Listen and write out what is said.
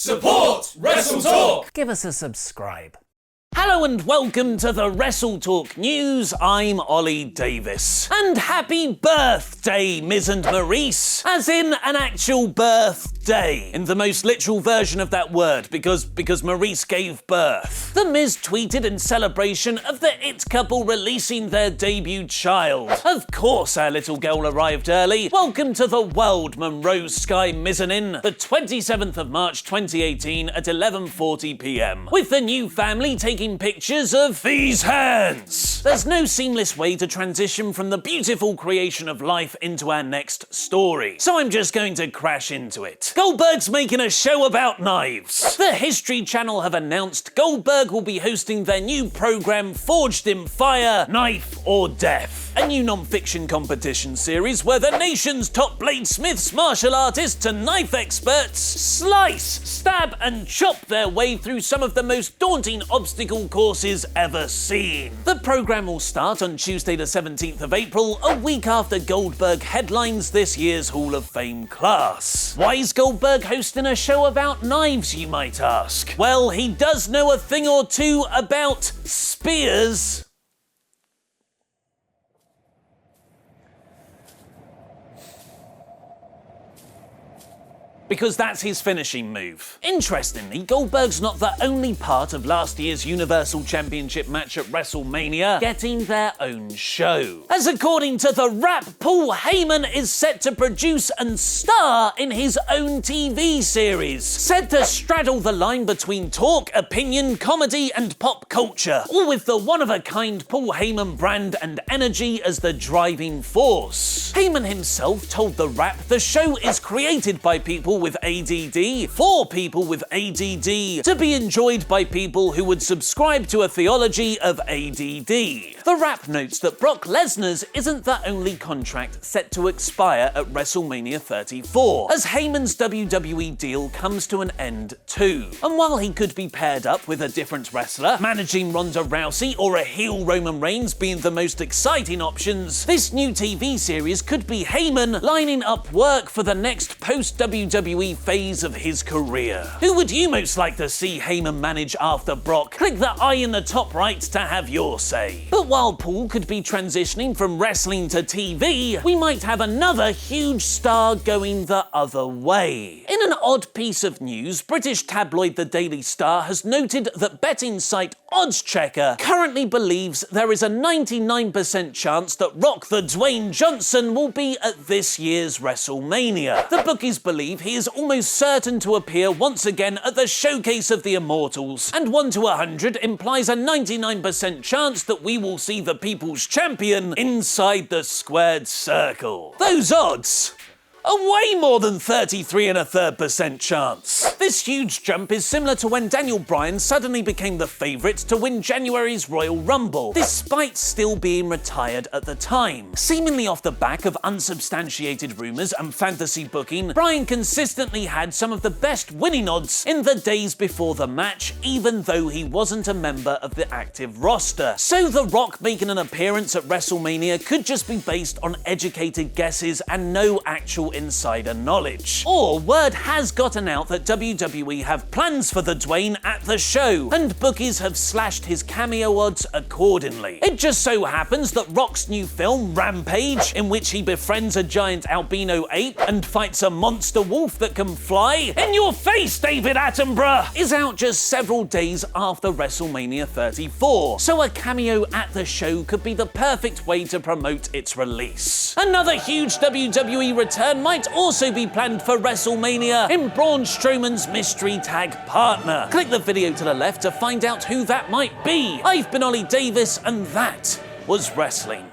Support WrestleTalk! Give us a subscribe. Hello and welcome to the WrestleTalk News. I'm Ollie Davis. And happy birthday, Miz and Maurice. As in an actual birthday. In the most literal version of that word, because Maurice gave birth. The Miz tweeted in celebration of the It couple releasing their debut child. Of course our little girl arrived early. Welcome to the world, Monroe Sky Mizzanin. The 27th of March 2018 at 11:40 p.m. With the new family taking pictures of these hands. There's no seamless way to transition from the beautiful creation of life into our next story, so I'm just going to crash into it. Goldberg's making a show about knives. The History Channel have announced Goldberg will be hosting their new program Forged in Fire, Knife or Death. A new non-fiction competition series where the nation's top bladesmiths, martial artists and knife experts slice, stab and chop their way through some of the most daunting obstacle courses ever seen. The program will start on Tuesday the 17th of April, a week after Goldberg headlines this year's Hall of Fame class. Why is Goldberg hosting a show about knives, you might ask? Well, he does know a thing or two about spears. Because that's his finishing move. Interestingly, Goldberg's not the only part of last year's Universal Championship match at WrestleMania getting their own show. As according to The Wrap, Paul Heyman is set to produce and star in his own TV series, set to straddle the line between talk, opinion, comedy and pop culture, all with the one-of-a-kind Paul Heyman brand and energy as the driving force. Heyman himself told The Wrap the show is created by people with ADD, for people with ADD, to be enjoyed by people who would subscribe to a theology of ADD. The Wrap notes that Brock Lesnar's isn't the only contract set to expire at WrestleMania 34, as Heyman's WWE deal comes to an end too. And while he could be paired up with a different wrestler, managing Ronda Rousey or a heel Roman Reigns being the most exciting options, this new TV series could be Heyman lining up work for the next post-WWE phase of his career. Who would you most like to see Heyman manage after Brock? Click the I in the top right to have your say. But while Paul could be transitioning from wrestling to TV, we might have another huge star going the other way. In an odd piece of news, British tabloid The Daily Star has noted that betting site Oddschecker currently believes there is a 99% chance that Rock Dwayne Johnson will be at this year's WrestleMania. The bookies believe he is almost certain to appear once again at the Showcase of the Immortals, and 1 to 100 implies a 99% chance that we will see the People's Champion inside the squared circle. Those odds are way more than 33.33% chance. This huge jump is similar to when Daniel Bryan suddenly became the favourite to win January's Royal Rumble, despite still being retired at the time. Seemingly off the back of unsubstantiated rumours and fantasy booking, Bryan consistently had some of the best winning odds in the days before the match, even though he wasn't a member of the active roster. So The Rock making an appearance at WrestleMania could just be based on educated guesses and no actual insider knowledge. Or word has gotten out that WWE have plans for the Dwayne at the show, and bookies have slashed his cameo odds accordingly. It just so happens that Rock's new film, Rampage, in which he befriends a giant albino ape and fights a monster wolf that can fly, in your face, David Attenborough, is out just several days after WrestleMania 34, so a cameo at the show could be the perfect way to promote its release. Another huge WWE return might also be planned for WrestleMania in Braun Strowman's mystery tag partner. Click the video to the left to find out who that might be. I've been Ollie Davis, and that was wrestling.